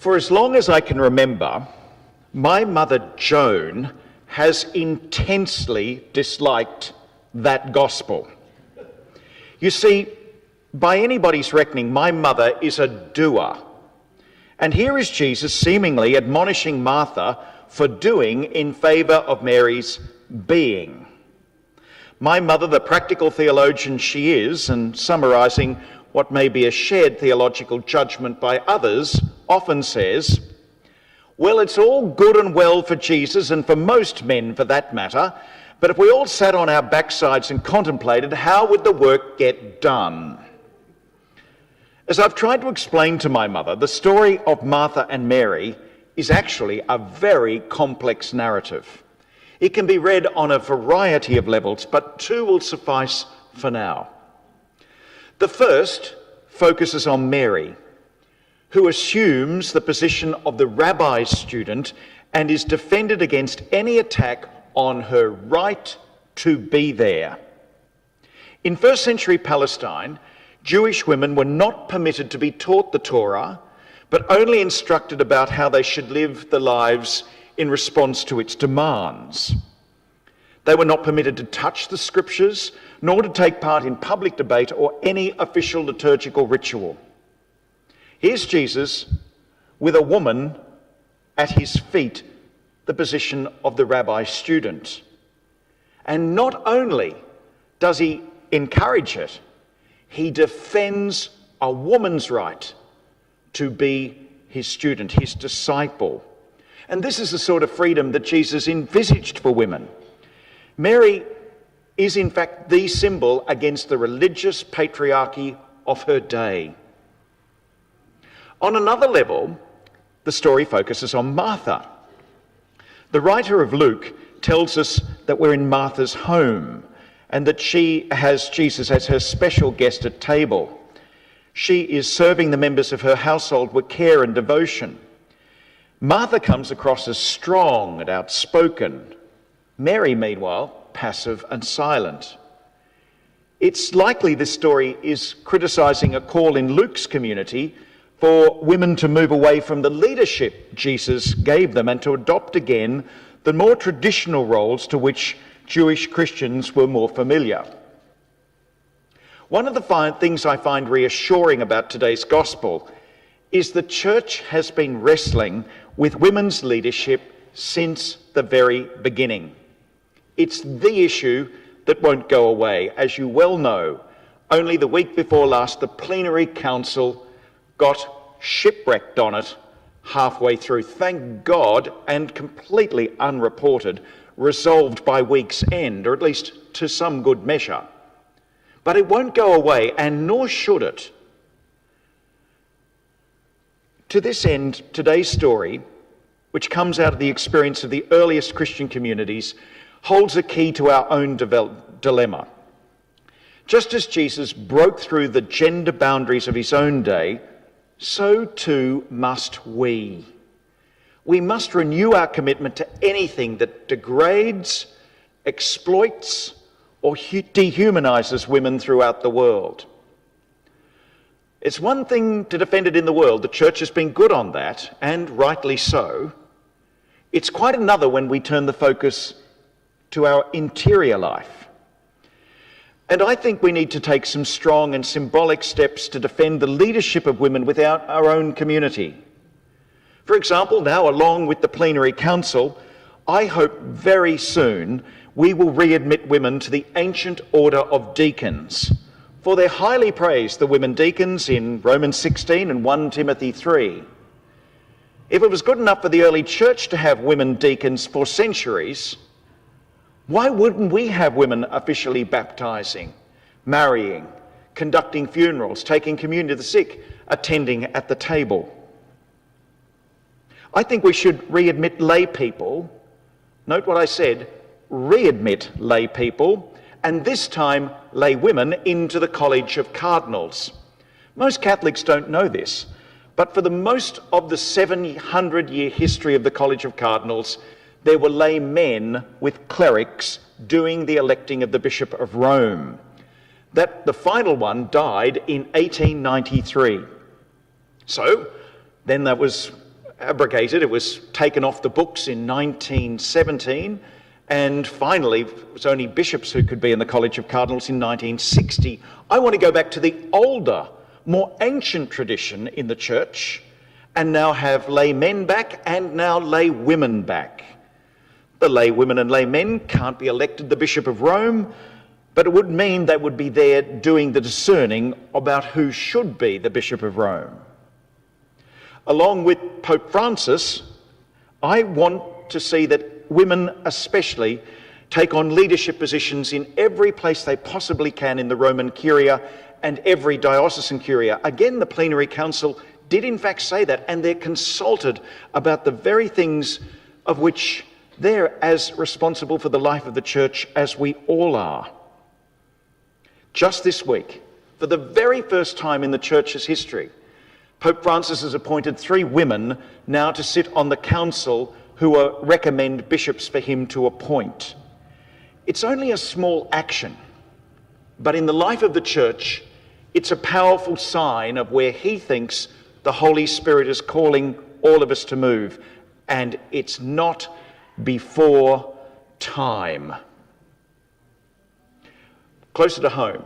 For as long as I can remember, my mother Joan has intensely disliked that gospel. You see, by anybody's reckoning, my mother is a doer. And here is Jesus seemingly admonishing Martha for doing in favour of Mary's being. My mother, the practical theologian she is, and summarising what may be a shared theological judgment by others, often says, well, it's all good and well for Jesus, and for most men for that matter, but if we all sat on our backsides and contemplated, how would the work get done? As I've tried to explain to my mother, the story of Martha and Mary is actually a very complex narrative. It can be read on a variety of levels, but two will suffice for now. The first focuses on Mary, who assumes the position of the rabbi's student and is defended against any attack on her right to be there. In first century Palestine, Jewish women were not permitted to be taught the Torah, but only instructed about how they should live their lives in response to its demands. They were not permitted to touch the scriptures, nor to take part in public debate or any official liturgical ritual. Here's Jesus with a woman at his feet, the position of the rabbi's student. And not only does he encourage it, he defends a woman's right to be his student, his disciple. And this is the sort of freedom that Jesus envisaged for women. Mary is in fact the symbol against the religious patriarchy of her day. On another level, the story focuses on Martha. The writer of Luke tells us that we're in Martha's home and that she has Jesus as her special guest at table. She is serving the members of her household with care and devotion. Martha comes across as strong and outspoken. Mary, meanwhile, passive and silent. It's likely this story is criticising a call in Luke's community for women to move away from the leadership Jesus gave them and to adopt again the more traditional roles to which Jewish Christians were more familiar. One of the things I find reassuring about today's gospel is the church has been wrestling with women's leadership since the very beginning. It's the issue that won't go away. As you well know, only the week before last, the Plenary Council got shipwrecked on it halfway through. Thank God, and completely unreported, resolved by week's end, or at least to some good measure. But it won't go away, and nor should it. To this end, today's story, which comes out of the experience of the earliest Christian communities, holds a key to our own dilemma. Just as Jesus broke through the gender boundaries of his own day, so too must we. We must renew our commitment to anything that degrades, exploits, or dehumanises women throughout the world. It's one thing to defend it in the world. The church has been good on that, and rightly so. It's quite another when we turn the focus to our interior life. And I think we need to take some strong and symbolic steps to defend the leadership of women within our own community. For example, now along with the Plenary Council, I hope very soon we will readmit women to the ancient order of deacons, for they're highly praised, the women deacons, in Romans 16 and 1 Timothy 3. If it was good enough for the early church to have women deacons for centuries, why wouldn't we have women officially baptising, marrying, conducting funerals, taking communion to the sick, attending at the table? I think we should readmit lay people. Note what I said, readmit lay people, and this time lay women into the College of Cardinals. Most Catholics don't know this, but for the most of the 700-year history of the College of Cardinals, there were lay men with clerics doing the electing of the Bishop of Rome. The final one died in 1893. So then that was abrogated. It was taken off the books in 1917, and finally it was only bishops who could be in the College of Cardinals in 1960. I want to go back to the older, more ancient tradition in the church, and now have lay men back and now lay women back. The lay women and lay men can't be elected the Bishop of Rome, but it would mean they would be there doing the discerning about who should be the Bishop of Rome. Along with Pope Francis, I want to see that women especially take on leadership positions in every place they possibly can in the Roman Curia and every diocesan curia. Again, the Plenary Council did in fact say that, and they're consulted about the very things of which they're as responsible for the life of the church as we all are. Just this week, for the very first time in the church's history, Pope Francis has appointed 3 women now to sit on the council who recommend bishops for him to appoint. It's only a small action, but in the life of the church, it's a powerful sign of where he thinks the Holy Spirit is calling all of us to move, and it's not before time. Closer to home,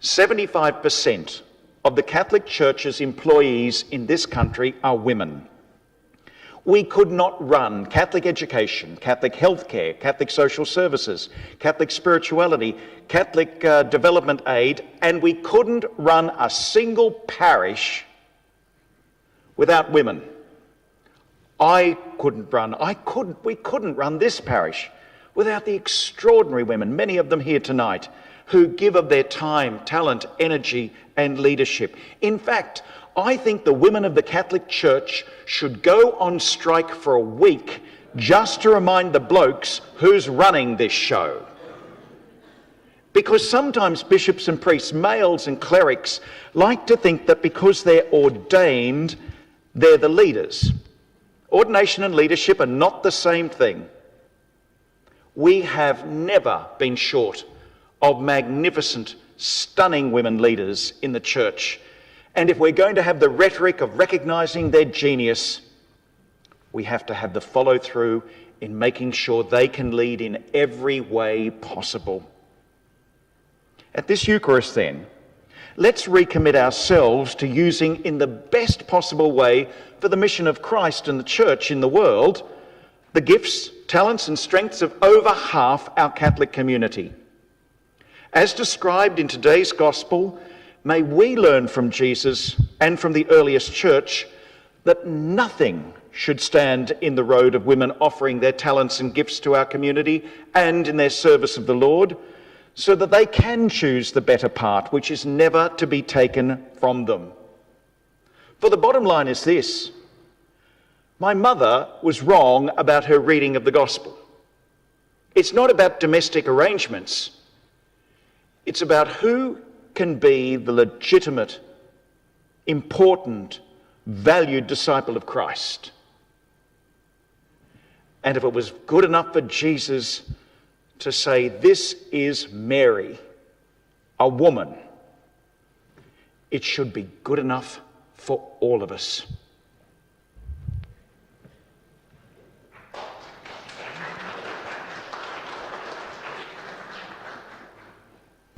75% of the Catholic Church's employees in this country are women. We could not run Catholic education, Catholic healthcare, Catholic social services, Catholic spirituality, Catholic development aid, and we couldn't run a single parish without women. We couldn't run this parish without the extraordinary women, many of them here tonight, who give of their time, talent, energy, and leadership. In fact, I think the women of the Catholic Church should go on strike for a week just to remind the blokes who's running this show. Because sometimes bishops and priests, males and clerics, like to think that because they're ordained, they're the leaders. Ordination and leadership are not the same thing. We have never been short of magnificent, stunning women leaders in the church. And if we're going to have the rhetoric of recognising their genius, we have to have the follow-through in making sure they can lead in every way possible. At this Eucharist then, let's recommit ourselves to using in the best possible way for the mission of Christ and the church in the world, the gifts, talents and strengths of over half our Catholic community. As described in today's Gospel, may we learn from Jesus and from the earliest church that nothing should stand in the road of women offering their talents and gifts to our community and in their service of the Lord, so that they can choose the better part, which is never to be taken from them. For the bottom line is this: my mother was wrong about her reading of the Gospel. It's not about domestic arrangements. It's about who can be the legitimate, important, valued disciple of Christ. And if it was good enough for Jesus to say, "This is Mary, a woman," it should be good enough for all of us.